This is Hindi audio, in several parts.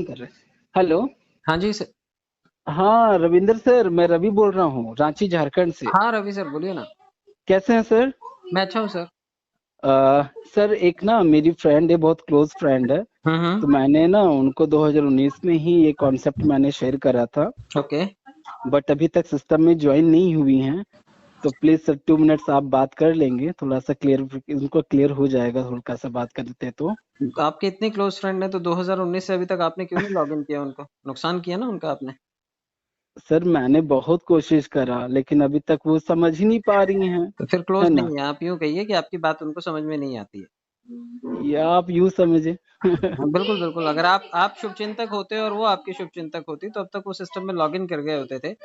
कर रहे। हेलो। हाँ जी सर। हाँ रविंदर सर, मैं रवि बोल रहा हूँ, रांची झारखंड से। हाँ रवि सर बोलिए ना। कैसे हैं सर? मैं अच्छा हूँ सर। सर एक ना मेरी फ्रेंड है, बहुत क्लोज फ्रेंड है। तो हम्म। मैंने ना उनको 2019 में ही ये कॉन्सेप्ट मैंने शेयर करा था, ओके। बट अभी तक सिस्टम में ज्वाइन नहीं हुई हैं। तो प्लीज सर 2 मिनट्स आप बात कर लेंगे, थोड़ा सा क्लियर उनको क्लियर हो जाएगा, हल्का सा बात कर देते तो। आपके इतने क्लोज फ्रेंड हैं तो 2019 से अभी तक आपने क्यों नहीं लॉग इन किया उनको? नुकसान किया ना उनका आपने। सर मैंने बहुत कोशिश करा, लेकिन अभी तक वो समझ ही नहीं पा रही हैं। तो फिर है क्लोज ना? नहीं है, आप यूँ कहिए कि आपकी बात उनको समझ में नहीं आती है। या आप यूं समझे। हाँ बिल्कुल बिल्कुल, अगर आप शुभचिंतक होते और वो आपके शुभचिंतक होती तो अब तक वो सिस्टम में लॉग इन कर गए होते थे।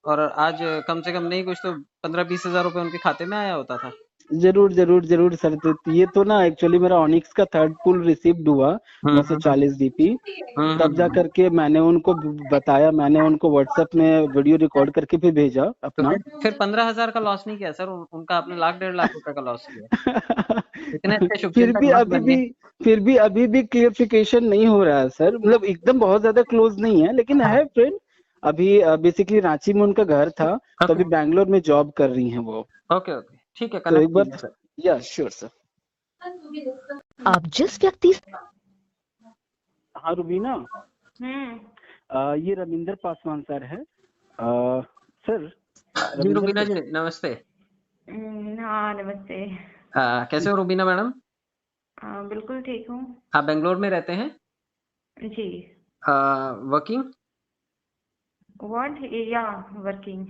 और आज कम से कम नहीं कुछ तो 15-20 हजार रुपए उनके खाते में आया होता था। जरूर जरूर जरूर सर, तो ये तो ना एक्चुअली मेरा ऑनिक्स का थर्ड पुल रिसीव्ड हुआ, हम्म हम्म 940 डीपी। तब जा हम्म। करके मैंने उनको बताया, मैंने उनको व्हाट्सएप में वीडियो रिकॉर्ड करके भी भेजा तो अपना। फिर 15 हजार का लॉस नहीं किया सर उनका, आपने लाख 1.5 लाख रुपए का लॉस किया। इतने अच्छे फिर शुभचिंतक भी मत अभी भी बनिए। फिर भी अभी भी क्लियरिफिकेशन नहीं हो रहा है सर, मतलब एकदम बहुत ज्यादा क्लोज नहीं है, लेकिन हाँ। है फ्रेंड। अभी बेसिकली रांची में उनका घर था, तो ओके अभी बैंगलोर में जॉब कर रही हैं वो। ओके ओके, ठीक है, तो कनेक्ट एक बार, कीजिए सर। या श्योर सर। आप जिस व्यक्ति हाँ रुबीना, हम्म। ये रविंदर पासवान सर है। सर, जी रविंदर रुबीना सर। जी नमस्ते। हाँ नमस्ते। कैसे हो रुबीना मैडम? बिल्कुल ठीक हूँ। आप बेंगलोर में रहते हैं? जी। वर्किंग? व्हाट? या वर्किंग।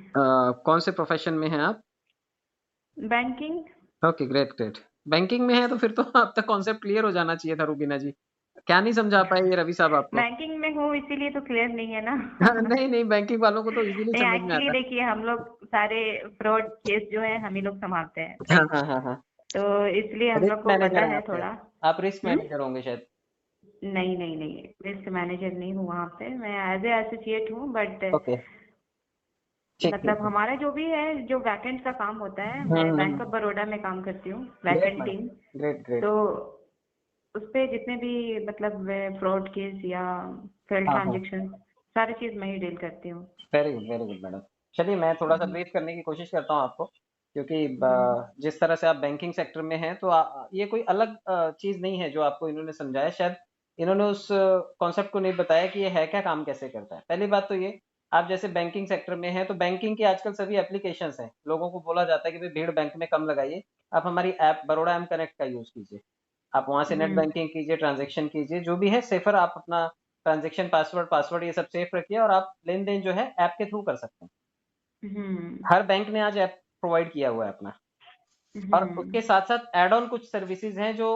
कौन से प्रोफेशन में हैं आप? Banking. Okay great great. Banking में है तो फिर तो अब तक कॉन्सेप्ट क्लियर हो जाना चाहिए था रुबीना जी। क्या नहीं समझा पाए ये रवि साहब आपको? बैंकिंग में हूँ इसीलिए तो क्लियर नहीं है ना। नहीं नहीं, बैंकिंग वालों को तो इजीली नहीं, समझ में एक्चुअली आता देखिए हम लोग सारे फ्रॉड केस जो है हम ही लोग संभालते हैं, है। हाँ राइट? हाँ हाँ हाँ। तो इसलिए हम लोग रिस्क को पता मैनेजर हैं है आप शायद। थोड़ा। आप रिस्क हम्म। मैनेजर होंगे शायद। नहीं नहीं नहीं, रिस्क मैनेजर नहीं हूँ वहाँ पे, मैं एज ए एसोसिएट हूँ, बट ओके। ठीक ठीक मतलब ठीक। हमारा जो भी है, जो बैकएंड का काम होता है, मैं बैंक ऑफ हम्म। बड़ौदा में काम करती हूँ, great backend madam. Team. Great great. तो उसपे जितने भी मतलब फ्रॉड केस या फेल हाँ हाँ। ट्रांजेक्शन, सारी चीज मैं ही डील करती हूँ। Very good madam. चलिए मैं थोड़ा सा हम्म। ब्रीफ करने की कोशिश करता हूँ आपको, क्योंकि हम्म। जिस तरह से आप बैंकिंग सेक्टर में हैं तो ये कोई अलग चीज़ नहीं है जो आपको इन्होंने समझाया। शायद इन्होंने उस कॉन्सेप्ट को नहीं बताया कि ये है क्या, काम कैसे करता है। पहली बात तो ये, आप जैसे बैंकिंग सेक्टर में हैं तो बैंकिंग की आजकल सभी एप्लीकेशंस हैं। लोगों को बोला जाता है कि भाई भीड़ बैंक में कम लगाइए, आप हमारी ऐप बड़ौदा एम कनेक्ट का यूज़ कीजिए। आप वहाँ से नेट हम्म। बैंकिंग कीजिए, ट्रांजेक्शन कीजिए, जो भी है सेफर, आप अपना ट्रांजेक्शन पासवर्ड पासवर्ड ये सब सेफ रखिए और आप लेन देन जो है ऐप के थ्रू कर सकते हैं। हम्म। हर बैंक ने आज ऐप प्रोवाइड किया हुआ है अपना। और हम्म। उसके साथ साथ एड ऑन कुछ सर्विसेज हैं जो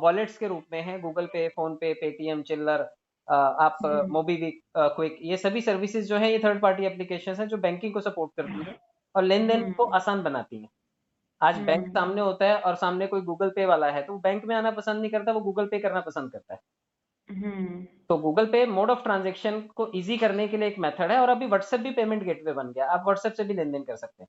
वॉलेट्स के रूप में हैं, गूगल पे, फोन पे, पेटीएम, चिल्लर, आप हम्म। मोबीक्विक, क्विक, ये सभी सर्विसेज जो है ये थर्ड पार्टी एप्लीकेशन है जो बैंकिंग को सपोर्ट करती है और लेन देन को हम्म। आसान बनाती है। आज बैंक हम्म। सामने होता है और सामने कोई गूगल पे वाला है तो वो बैंक में आना पसंद नहीं करता, वो गूगल पे करना पसंद करता है। हम्म। तो गूगल पे मोड ऑफ ट्रांजेक्शन को इजी करने के लिए एक मेथड है, और अभी व्हाट्सएप भी पेमेंट गेटवे बन गया, आप व्हाट्सएप से भी लेन देन कर सकते हैं।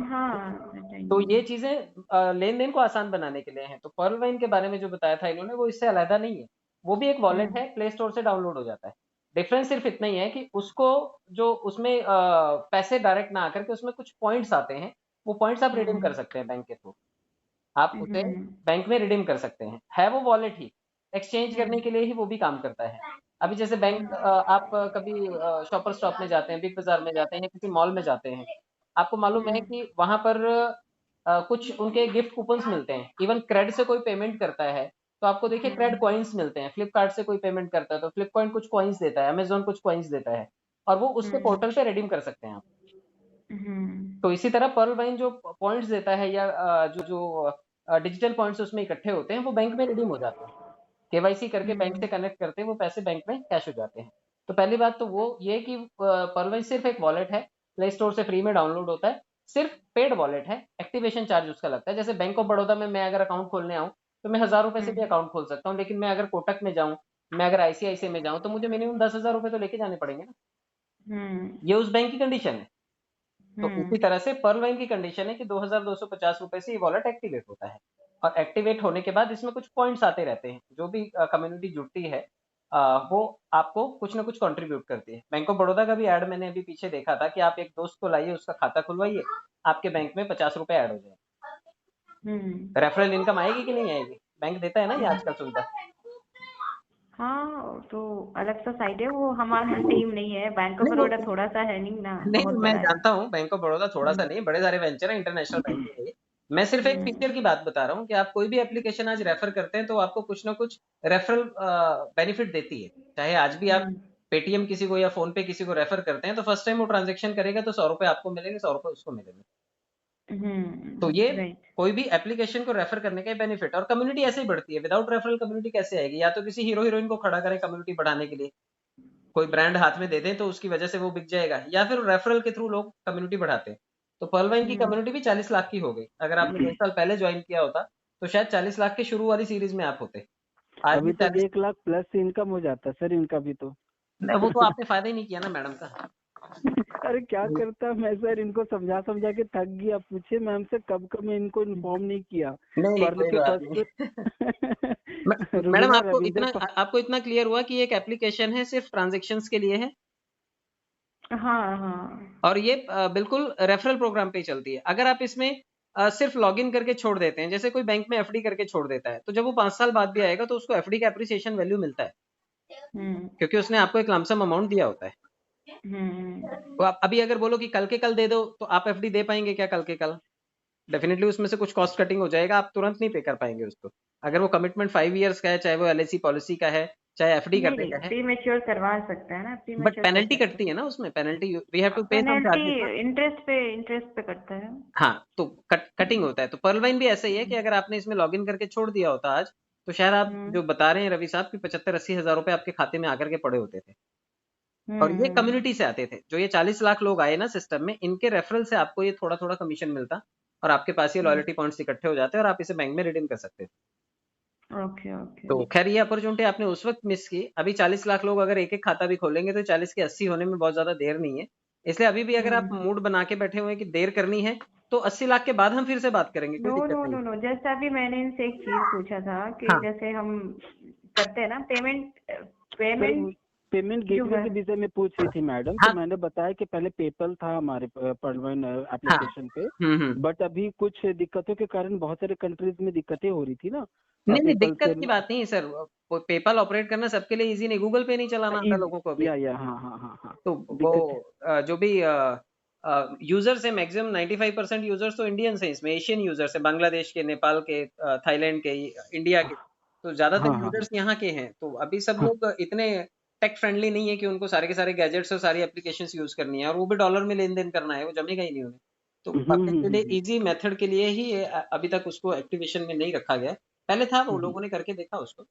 हाँ तो बताइए। ये चीजें लेन देन को आसान बनाने के लिए हैं। तो पर्ल वाइन के बारे में जो बताया था इन्होंने वो इससे अलग नहीं है। वो भी एक वॉलेट हम्म। है, प्ले स्टोर से डाउनलोड हो जाता है। डिफरेंस सिर्फ इतना ही है कि उसको जो उसमें पैसे डायरेक्ट ना आकर के उसमें कुछ पॉइंट्स आते हैं, वो पॉइंट्स आप रिडीम कर हम्म। सकते हैं बैंक के थ्रू। आप उसे हम्म। बैंक में रिडीम कर सकते हैं, है वो वॉलेट ही, एक्सचेंज करने हम्म। के लिए ही वो भी काम करता है। अभी जैसे बैंक, आप कभी शॉपर स्टॉप में जाते हैं, बिग बाजार में जाते हैं या किसी मॉल में जाते हैं, आपको मालूम है हम्म। कि वहां पर कुछ उनके गिफ्ट कूपन्स मिलते हैं। इवन क्रेड से कोई पेमेंट करता है तो आपको देखिए क्रेड हम्म। कॉइन्स मिलते हैं। फ्लिपकार्ट से कोई पेमेंट करता है तो फ्लिप कॉइन कुछ कॉइन्स देता है, अमेजोन कुछ कॉइन्स देता है, और वो उसके हम्म। पोर्टल पे रिडीम कर सकते हैं आप। हम्म। तो इसी तरह पर्ल वाइन जो पॉइंट्स देता है या जो जो डिजिटल पॉइंट्स उसमें इकट्ठे होते हैं वो बैंक में रिडीम हो जाते हैं। केवाईसी करके बैंक हम्म। से कनेक्ट करते हैं, वो पैसे बैंक में कैश हो जाते हैं। तो पहली बात तो वो ये कि पर्ल वाइन सिर्फ एक वॉलेट है, प्ले स्टोर से फ्री में डाउनलोड होता है, सिर्फ पेड वॉलेट है, एक्टिवेशन चार्ज उसका लगता है। जैसे बैंक ऑफ बड़ौदा में मैं अगर अकाउंट खोलने आऊँ तो मैं 1000 रुपए से भी हम्म। अकाउंट खोल सकता हूँ, लेकिन मैं अगर कोटक में जाऊँ, मैं अगर आईसीआईसी में जाऊँ तो मुझे मिनिमम 10,000 रुपए तो लेके जाने पड़ेंगे ना। हम्म। ये उस बैंक की कंडीशन है। तो हम्म। इसी तरह से पर्ल वाइन की कंडीशन है कि 2,250 रुपए से ये वॉलेट एक्टिवेट होता है। और एक्टिवेट होने के बाद इसमें कुछ पॉइंट्स आते रहते हैं, जो भी कम्युनिटी जुड़ती है वो आपको कुछ ना कुछ कंट्रीब्यूट करती है। बैंक ऑफ बड़ौदा का भी ऐड मैंने अभी पीछे देखा था कि आप एक दोस्त को लाइए, उसका खाता खुलवाइए, आपके बैंक में 50 रुपए ऐड हो जाए। हम्म रेफरल इनकम आएगी कि नहीं आएगी? बैंक देता है ना ये आजकल सुविधा। हाँ, तो अलग सा साइड है वो, हमारा टीम नहीं है, बैंक ऑफ नहीं बड़ौदा थोड़ा सा है नहीं ना, नहीं बहुत मैं बड़ा है। जानता हूँ बैंक ऑफ बड़ौदा थोड़ा सा हम्म नहीं, बड़े सारे वेंचर है, इंटरनेशनल बैंकिंग है ये। मैं सिर्फ एक हम्म फीचर की बात बता रहा हूँ कि आप कोई भी एप्लीकेशन आज रेफर करते हैं तो आपको कुछ ना कुछ रेफरल बेनिफिट देती है। चाहे आज भी आप हम्म पेटीएम किसी को या फोन पे किसी को रेफर करते हैं तो फर्स्ट टाइम वो ट्रांजेक्शन करेगा तो 100 रुपए आपको मिलेंगे, 100 रुपए उसको मिलेंगे। तो ये राइट। कोई भी एप्लीकेशन को रेफर करने का बेनिफिट, और कम्युनिटी ऐसे ही बढ़ती है। विदाउट रेफरल कम्युनिटी कैसे आएगी? या तो किसी हीरो हीरोइन को खड़ा करें कम्युनिटी बढ़ाने के लिए, कोई ब्रांड हाथ में दे दें तो उसकी वजह से वो बिक जाएगा, या फिर रेफरल के थ्रू लोग कम्युनिटी बढ़ाते हैं। तो पर्ल वाइन की हम्म कम्युनिटी भी 40 लाख की हो गई। अगर आपने 1 साल पहले ज्वाइन किया होता तो शायद 40 लाख के शुरू वाली सीरीज में आप होते। आज भी अभी तो 40। 1 लाख प्लस इनकम हो जाता सर इनका भी तो। वो तो आपने फायदा ही नहीं किया ना मैडम का। अरे क्या करता मैं सर, इनको समझा समझा के थक गया। पूछे मैम से कब कब मैं इनको इन्फॉर्म नहीं किया। नहीं पर्ल कोई के बात फर्स्ट नहीं। मैडम रुबीना आपको रविंदर इतना आपको इतना क्लियर हुआ कि एक एप्लीकेशन है सिर्फ ट्रांजेक्शन्स के लिए है, हाँ हाँ और ये बिल्कुल रेफरल प्रोग्राम पे ही चलती है। अगर आप इसमें सिर्फ लॉगिन करके छोड़ देते हैं, जैसे कोई बैंक में एफडी करके छोड़ देता है, तो जब वो 5 साल बाद भी आएगा तो उसको एफडी का एप्रिसिएशन वैल्यू मिलता है, हम्म क्योंकि उसने आपको एक लमसम अमाउंट दिया होता है। हम्म तो आप अभी अगर बोलो कि कल के कल दे दो तो आप एफडी दे पाएंगे क्या? कल के कल डेफिनेटली उसमें से कुछ कॉस्ट कटिंग हो जाएगा, आप तुरंत नहीं पे कर पाएंगे उसको। अगर वो कमिटमेंट 5 इयर्स का है, चाहे वो एलआईसी पॉलिसी का है, चाहे एफडी नहीं करने नहीं, का है, प्री मैच्योर करवा सकता है ना, प्री बट मैच्योर कर पेनल्टी सकते कटती हैं। है ना उसमें, पेनल्टी वी हैव टू पे सम पेनल्टी चार्जेस ना। इंटरेस्ट पे करता है। हाँ, तो कटिंग हम्म होता है। तो पर्ल वाइन भी ऐसा ही है कि अगर आपने इसमें लॉगिन करके छोड़ दिया होता आज, तो शायद आप हम्म जो बता रहे हैं रवि साहब कि 75-80 हजार रुपए आपके खाते में आकर के पड़े होते थे। और ये हम्म कम्युनिटी से आते थे। जो ये 40 लाख लोग आए ना सिस्टम में, इनके रेफरल से आपको ये थोड़ा थोड़ा कमीशन मिलता, और आपके पास ये हम्म लॉयल्टी पॉइंट्स इकट्ठे हो जाते और आप इसे बैंक में रिडीम कर सकते थे। Okay okay. तो खैर ये अपॉर्चुनिटी आपने उस वक्त मिस की। अभी 40 लाख लोग अगर एक एक खाता भी खोलेंगे तो 40 के 80 होने में बहुत ज्यादा देर नहीं है। इसलिए अभी भी अगर आप हम्म मूड बना के बैठे हुए हैं कि देर करनी है, तो 80 लाख के बाद हम फिर से बात करेंगे, कोई नो दिक्कत नो नहीं नो है। नो, जस्ट अभी मैंने इनसे एक चीज पूछा था कि हाँ जैसे हम करते हैं ना पेमेंट, सर पेमेंट पेमेंट जो गेटवे है। के विषय में पूछ रही थी मैडम, तो हाँ मैंने बताया कि पहले पेपल था हमारे पर्लवाइन हाँ। एप्लीकेशन पे। हम्म। बट अभी कुछ दिक्कतों के कारण बहुत सारे कंट्रीज में दिक्कतें हो रही थी ना नहीं नहीं, पेपल दिक्कत से। की बात नहीं है सर। पेपाल ऑपरेट करना सबके लिए इजी नहीं, गूगल पे नहीं चलाना आता लोगों को अभी। या हाँ हाँ हाँ हाँ, तो वो दिक्कत है। जो भी यूजर्स है, मैक्सिमम 95% यूजर्स तो इंडियंस हैं इसमें, एशियन यूजर्स है, बांग्लादेश के, नेपाल के, थाईलैंड के, इंडिया के। तो ज्यादातर हाँ हाँ यूजर्स यहाँ के हैं। तो अभी सब हाँ। लोग इतने टेक फ्रेंडली नहीं है कि उनको सारे के सारे गैजेट्स और सारी एप्लीकेशंस यूज करनी है, और वो भी डॉलर में लेन देन करना है, वो जमेगा ही नहीं उन्हें। तो पब्लिक के लिए हम्म। इजी मेथड के लिए ही अभी तक उसको एक्टिवेशन में नहीं रखा गया है। पहले था, वो हम्म, लोगों ने करके देखा उसको।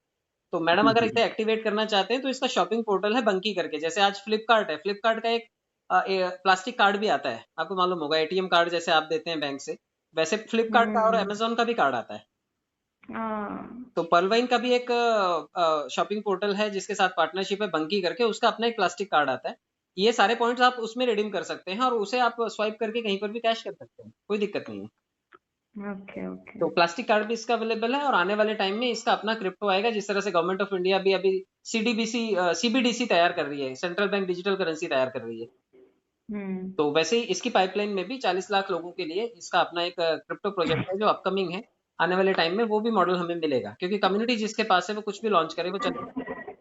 तो मैडम अगर इसे एक्टिवेट करना चाहते हैं तो इसका शॉपिंग पोर्टल है बंकी करके। जैसे आज फ्लिपकार्ट है, फ्लिपकार्ट का एक प्लास्टिक कार्ड भी आता है, आपको मालूम होगा, एटीएम कार्ड जैसे आप देते हैं बैंक से, वैसे फ्लिपकार्ट का और हम्म अमेजोन का भी कार्ड आता है। हाँ तो पर्लवाइन का भी एक शॉपिंग पोर्टल है जिसके साथ पार्टनरशिप है बंकी करके, उसका अपना एक प्लास्टिक कार्ड आता है। ये सारे पॉइंट्स आप उसमें रिडीम कर सकते हैं और उसे आप स्वाइप करके कहीं पर भी कैश कर सकते हैं, कोई दिक्कत नहीं है। Okay okay. तो प्लास्टिक कार्ड भी इसका अवेलेबल है, और आने वाले टाइम में इसका अपना क्रिप्टो आएगा। जिस तरह से गवर्नमेंट ऑफ इंडिया भी अभी सीडीबीसी सीबीडीसी तैयार कर रही है, सेंट्रल बैंक डिजिटल करेंसी तैयार कर रही है, हम्म तो वैसे ही इसकी पाइपलाइन में भी 40 लाख लोगों के लिए इसका अपना एक क्रिप्टो प्रोजेक्ट है जो अपकमिंग है। आने वाले टाइम में वो भी मॉडल हमें मिलेगा, क्योंकि कम्युनिटी जिसके पास है वो कुछ भी लॉन्च करे वो चलेगा।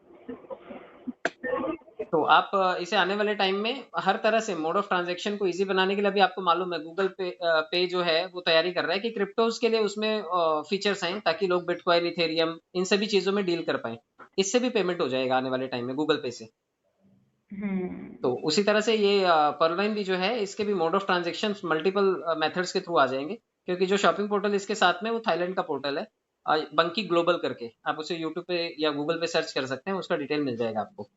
तो आप इसे आने वाले टाइम में हर तरह से मोड ऑफ ट्रांजैक्शन को इजी बनाने के लिए, अभी आपको मालूम है गूगल पे जो है वो तैयारी कर रहा है कि क्रिप्टोज के लिए उसमें फीचर्स हैं ताकि लोग बिटकॉइन, इथेरियम, इन सभी चीजों में डील कर पाए। इससे भी पेमेंट हो जाएगा आने वाले टाइम में गूगल पे से। हम्म तो उसी तरह से ये पर्लवाइन भी जो है, इसके भी mode of transaction multiple methods के थ्रू आ जाएंगे, क्योंकि जो शॉपिंग पोर्टल इसके साथ में वो थाईलैंड का पोर्टल है, बंकी ग्लोबल करके। आप उसे यूट्यूब पे या गूगल पे सर्च कर सकते हैं, उसका डिटेल मिल जाएगा आपको।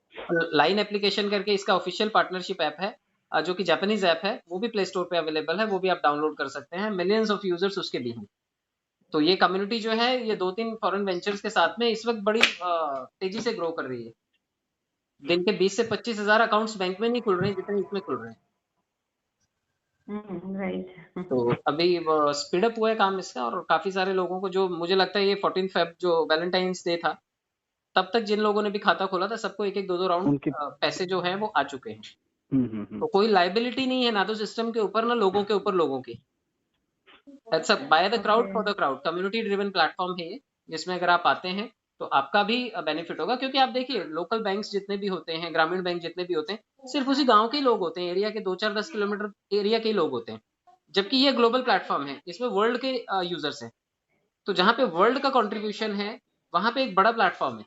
लाइन एप्लीकेशन करके इसका ऑफिशियल पार्टनरशिप ऐप है, जो कि जापानीज ऐप है, वो भी प्ले स्टोर पे अवेलेबल है, वो भी आप डाउनलोड कर सकते हैं। मिलियंस ऑफ यूजर्स उसके भी हैं। तो ये कम्युनिटी जो है, ये 2-3 फॉरेन वेंचर्स के साथ में इस वक्त बड़ी तेजी से ग्रो कर रही है। दिन के 20 से 25 हजार अकाउंट्स बैंक में नहीं खुल रहे हैं जितने इसमें खुल रहे हैं। राइट। तो अभी स्पीड अप हुआ है काम इसका, और काफी सारे लोगों को, जो मुझे लगता है ये 14 फेब जो वैलेंटाइंस डे था, तब तक जिन लोगों ने भी खाता खोला था सबको एक एक दो राउंड उनके पैसे जो हैं वो आ चुके हैं। हम्म। तो कोई लाइबिलिटी नहीं है ना तो सिस्टम के ऊपर ना लोगों के ऊपर लोगों की। That's by the crowd okay. For the crowd, community driven platform है ये, जिसमें अगर आप आते हैं तो आपका भी बेनिफिट होगा। क्योंकि आप देखिए लोकल बैंक्स जितने भी होते हैं, ग्रामीण बैंक जितने भी होते हैं, सिर्फ उसी गांव के ही लोग होते हैं, एरिया के 2-4-10 किलोमीटर एरिया के ही लोग होते हैं। जबकि ये ग्लोबल प्लेटफॉर्म है, इसमें वर्ल्ड के यूजर्स हैं। तो जहां पे वर्ल्ड का कंट्रीब्यूशन है वहां पे एक बड़ा प्लेटफॉर्म है।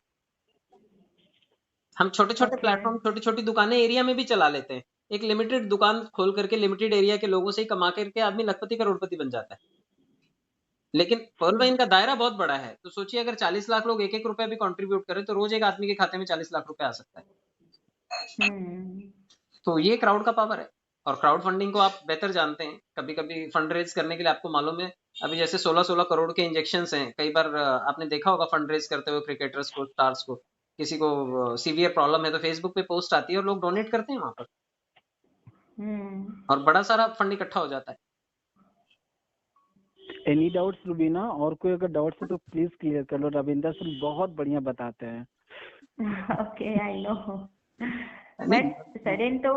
हम छोटे छोटे ओके। प्लेटफॉर्म, छोटी छोटी दुकानें एरिया में भी चला लेते हैं। एक लिमिटेड दुकान खोल करके लिमिटेड एरिया के लोगों से ही कमा करके आदमी लखपति करोड़पति बन जाता है। लेकिन पवन भाई इनका दायरा बहुत बड़ा है, तो सोचिए अगर 40 लाख लोग एक एक रुपया भी कंट्रीब्यूट करें तो रोज एक आदमी के खाते में 40 लाख रुपया आ सकता है। हम्म। तो ये क्राउड का पावर है। और क्राउड फंडिंग को आप बेहतर जानते हैं, कभी कभी फंड रेज करने के लिए आपको मालूम है, अभी जैसे 16-16 करोड़ के इंजेक्शन हैं। कई बार आपने देखा होगा फंड रेज करते हुए क्रिकेटर्स को, स्टार्स को, किसी को सीवियर प्रॉब्लम है तो फेसबुक पे पोस्ट आती है और लोग डोनेट करते हैं वहां पर, और बड़ा सारा फंड इकट्ठा हो जाता है। Any doubts Rubina? और कोई अगर डाउट्स है तो प्लीज क्लियर कर लो, रविंदर सर बहुत बढ़िया बताते हैं। Okay, I know. नहीं बट सडन तो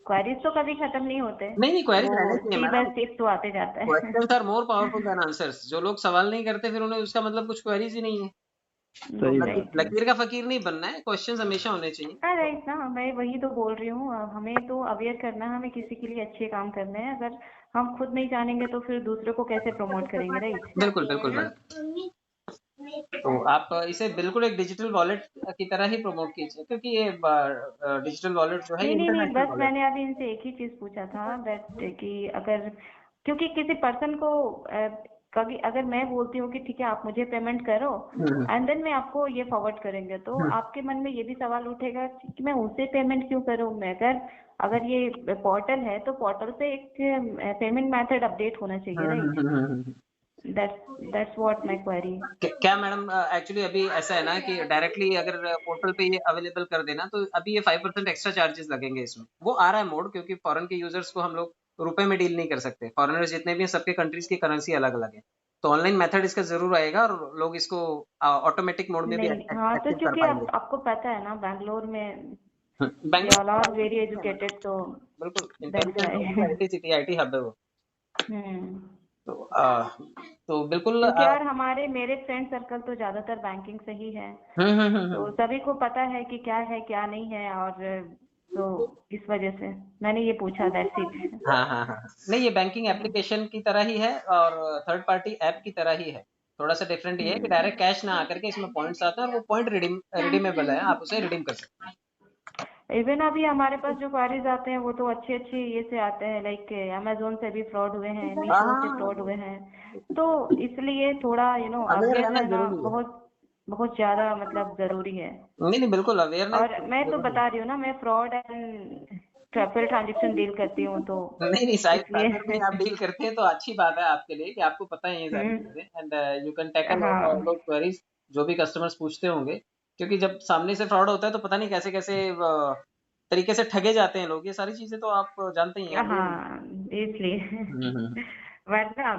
क्वेरीज तो कभी खत्म नहीं होते, नहीं नहीं, क्वेरीज वो रहने चाहिए स्टेप बाय मैडम। स्टेप तो आते जाता है। Questions are more powerful than answers. जो लोग सवाल नहीं करते फिर उन्हें उसका मतलब कुछ क्वेरीज ही नहीं है। तो सही राइट। बात है। लकीर का फकीर नहीं बनना है, क्वेश्चंस हमेशा होने चाहिए। हाँ राइट ना, मैं वही तो बोल रही हूँ। हमें तो अवेयर करना है, हमें किसी के लिए अच्छे काम करने हैं। अगर हम खुद नहीं जानेंगे तो फिर दूसरे को कैसे प्रमोट करेंगे, राइट? बिल्कुल बिल्कुल मैडम। तो आप इसे बिल्कुल एक डिजिटल वॉलेट की तरह ही प्रमोट कीजिए, क्योंकि ये डिजिटल वॉलेट जो है ये नहीं, इंटरनेशनल बस वॉलेट मैंने अभी इनसे एक ही चीज पूछा था दैट कि अगर, क्योंकि किसी पर्सन को कभी अगर मैं बोलती हूँ कि ठीक है आप मुझे पेमेंट करो है। एंड देन मैं आपको ये फॉरवर्ड करेंगे, तो आपके मन में ये भी सवाल उठेगा कि मैं उसे पेमेंट क्यों करूँ? मैं अगर ये पोर्टल है तो पोर्टल पे एक पेमेंट मेथड अपडेट होना चाहिए, right? That's what my query. क्या मैडम, एक्चुअली अभी ऐसा है ना कि डायरेक्टली अगर पोर्टल पे ये अवेलेबल कर देना तो अभी ये 5% एक्स्ट्रा चार्जेस लगेंगे इसमें। वो आ रहा है मोड, क्योंकि फॉरेन के यूजर्स को हम लोग रुपए में डील नहीं कर सकते। फॉरेनर्स जितने भी हैं सबके कंट्रीज की करेंसी अलग अलग है। तो ऑनलाइन मेथड इसका जरूर आएगा और लोग इसको ऑटोमेटिक मोड में भी नहीं, हाँ तो एक्टिव कर क्योंकि पाएंगे। आपको पता है ना बैंगलोर में they all are Bangalore very educated, तो बिल्कुल दैट्स इंटेलिजेंट लोगों का why. IT city, IT hub है वो। हम्म। तो बिल्कुल क्योंकि यार मेरे फ्रेंड सर्कल तो ज्यादातर बैंकिंग से ही है, तो सभी को पता है कि क्या है क्या नहीं है, और तो इस वजह से मैंने ये पूछा, दैट्स इट। हाँ हाँ हाँ, नहीं ये बैंकिंग एप्लीकेशन की तरह ही है और थर्ड पार्टी ऐप की तरह ही है। थोड़ा सा डिफरेंट ये है कि डायरेक्ट कैश ना आकर के इसमें पॉइंट्स आते हैं और वो पॉइंट रिडीमेबल है, आप उसे रिडीम कर सकते हैं। इवन अभी हमारे पास जो क्वारीज आते हैं वो तो अच्छे अच्छे ये से आते हैं, लाइक अमेजोन से भी फ्रॉड हुए हैं, मीशो से फ्रॉड हुए हैं, तो इसलिए थोड़ा अवेयर अवेयर रहना रहना जरूरी है। बहुत बहुत ज्यादा मतलब जरूरी है। नहीं नहीं बिल्कुल अवेयरनेस और मैं तो जरूरी है। बता रही हूँ ना, मैं fraud and traffic transaction deal करती हूँ, तो नहीं नहीं, साइबर में आप इसलिए डील करते हैं तो अच्छी बात है आपके लिए कि आपको पता है ये सारी चीजें, एंड यू कैन टैकल हाँ दो क्वेरीज जो भी कस्टमर्स पूछते होंगे। क्योंकि जब सामने से फ्रॉड होता है तो पता नहीं कैसे कैसे तरीके से ठगे जाते हैं लोग, ये सारी चीजें तो आप जानते ही हैं अभी। हाँ, इसलिए हम्म। वरना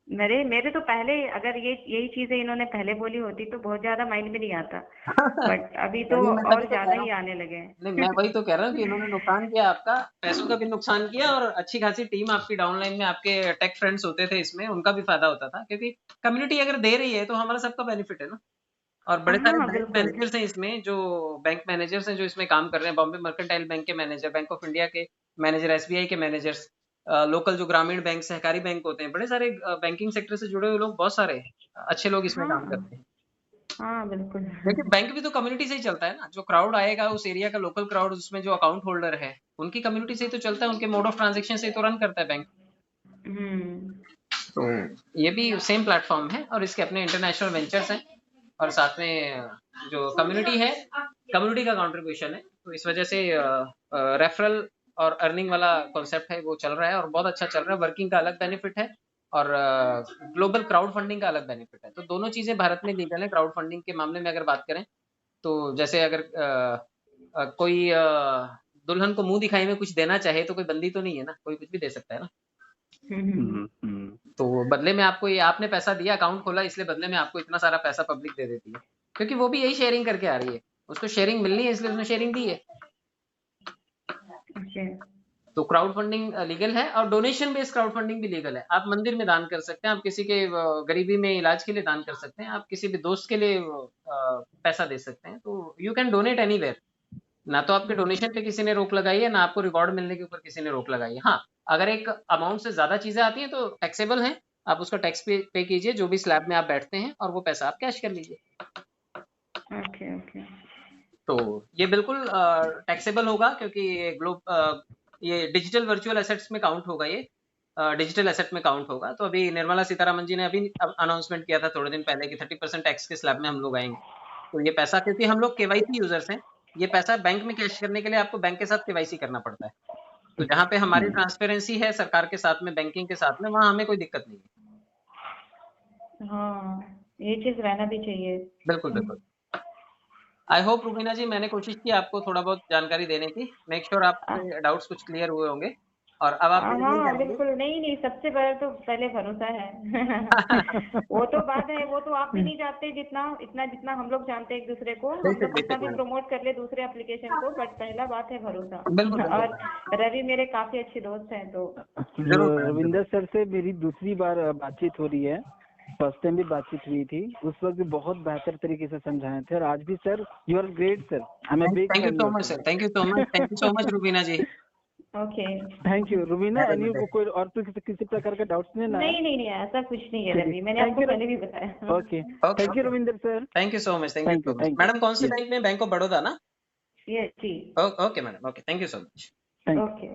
मेरे मेरे तो पहले, अगर यही चीजें इन्होंने पहले बोली होती तो बहुत ज्यादा माइंड में नहीं आता, बट अभी तो तभी मैं तभी और तो कह ज्यादा रहा ही हूँ। आने लगे नहीं हैं। मैं वही तो कह रहा हूँ कि इन्होंने नुकसान किया आपका, पैसों का भी नुकसान किया, और अच्छी खासी टीम आपकी डाउनलाइन में, आपके टेक फ्रेंड्स होते थे इसमें, उनका भी फायदा होता था। क्योंकि कम्युनिटी अगर दे रही है तो हमारा सबका बेनिफिट है ना। और बड़े सारे हाँ बैंक बिल्कुल। मैनेजर्स हैं इसमें, जो बैंक मैनेजर्स हैं जो इसमें काम कर रहे हैं, बॉम्बे मर्केंटाइल बैंक के मैनेजर, बैंक ऑफ इंडिया के मैनेजर, एसबीआई के मैनेजर्स, लोकल जो ग्रामीण बैंक सहकारी बैंक होते हैं, बड़े सारे बैंकिंग सेक्टर से जुड़े हुए लोग, बहुत सारे अच्छे लोग इसमें काम हाँ करते हैं। हाँ बिल्कुल। देखिए बैंक भी तो कम्युनिटी से ही चलता है ना। जो क्राउड आएगा उस एरिया का लोकल क्राउड, उसमें जो अकाउंट होल्डर है उनकी कम्युनिटी से ही तो चलता है, उनके मोड ऑफ ट्रांजेक्शन से ही तो रन करता है बैंक। हम्म। तो ये भी सेम प्लेटफॉर्म है और इसके अपने इंटरनेशनल वेंचर्स हैं, और साथ में जो कम्युनिटी है, कम्युनिटी का कंट्रीब्यूशन है। तो इस वजह से रेफरल और अर्निंग वाला कॉन्सेप्ट है वो चल रहा है और बहुत अच्छा चल रहा है। वर्किंग का अलग बेनिफिट है और ग्लोबल क्राउड फंडिंग का अलग बेनिफिट है। तो दोनों चीजें भारत में लीगल है। क्राउड फंडिंग के मामले में अगर बात करें तो जैसे अगर कोई दुल्हन को मुंह दिखाई में कुछ देना चाहे तो कोई बंदी तो नहीं है ना, कोई कुछ भी दे सकता है ना। तो बदले में आपको ये, आपने पैसा दिया, अकाउंट खोला, इसलिए बदले में आपको इतना सारा पैसा पब्लिक दे देती है। क्योंकि वो भी यही शेयरिंग करके आ रही है, उसको शेयरिंग मिलनी है इसलिए उसने शेयरिंग दी है। अच्छा। तो क्राउड फंडिंग लीगल है और डोनेशन बेस्ड क्राउड फंडिंग भी लीगल है। आप मंदिर में दान कर सकते हैं, आप किसी के गरीबी में इलाज के लिए दान कर सकते हैं, आप किसी भी दोस्त के लिए पैसा दे सकते हैं। तो यू कैन डोनेट एनीवेयर। ना तो आपके डोनेशन पे किसी ने रोक लगाई है, ना आपको रिवॉर्ड मिलने के ऊपर किसी ने रोक लगाई है। हाँ, अगर एक अमाउंट से ज्यादा चीजें आती हैं तो टैक्सेबल है, आप उसका टैक्स पे कीजिए जो भी स्लैब में आप बैठते हैं, और वो पैसा आप कैश कर लीजिए। Okay okay. तो ये बिल्कुल टैक्सेबल होगा, क्योंकि ये डिजिटल वर्चुअल एसेट्स में काउंट होगा, ये डिजिटल एसेट में काउंट होगा। तो अभी निर्मला सीतारमन जी ने अभी अनाउंसमेंट किया था थोड़े दिन पहले कि 30% टैक्स के स्लैब में हम लोग आएंगे। तो ये पैसा, क्योंकि हम लोग केवाईसी यूजर्स हैं, ये पैसा बैंक में कैश करने के लिए आपको बैंक के साथ केवाईसी करना पड़ता है। तो जहाँ पे हमारी ट्रांसपेरेंसी है सरकार के साथ में, बैंकिंग के साथ में, वहाँ हमें कोई दिक्कत नहीं है। हाँ, ये चीज रहना भी चाहिए। बिल्कुल बिल्कुल। आई होप रुबीना जी, मैंने कोशिश की आपको थोड़ा बहुत जानकारी देने की। मेक श्योर आपके डाउट्स कुछ क्लियर हुए होंगे, और अब आप मेरे मिल हाँ जाएंगे। बिल्कुल। नहीं नहीं, सबसे बड़ा तो पहले भरोसा है। वो तो बात है, वो तो आप भी नहीं जानते जितना हम लोग जानते हैं एक दूसरे को। हम लोग कितना भी प्रमोट कर ले दूसरे एप्लीकेशन को, बट पहला बात है भरोसा। बिल्कुल बिल्कुल। और रवि मेरे काफी अच्छे दोस्त हैं, तो रविंदर सर से मेरी दूसरी बार बातचीत हो रही है। फर्स्ट टाइम भी बातचीत हुई थी, उस वक्त भी बहुत बेहतर तरीके से समझाए थे, और आज भी sir you are great sir. Thank you so much sir, thank you so much, thank you so much Rubina ji. Okay. Thank you Rubina. Any कोई और किसी प्रकार का डाउट्स नहीं ना? नहीं ऐसा कुछ नहीं है रवि, मैंने आपको पहले भी बताया। Okay, thank you Ravinder sir. Thank you so much, thank you so much. Madam कौन से बैंक में? बैंक ऑफ बड़ौदा ना? ये जी। Okay madam, okay, thank you so much. Okay.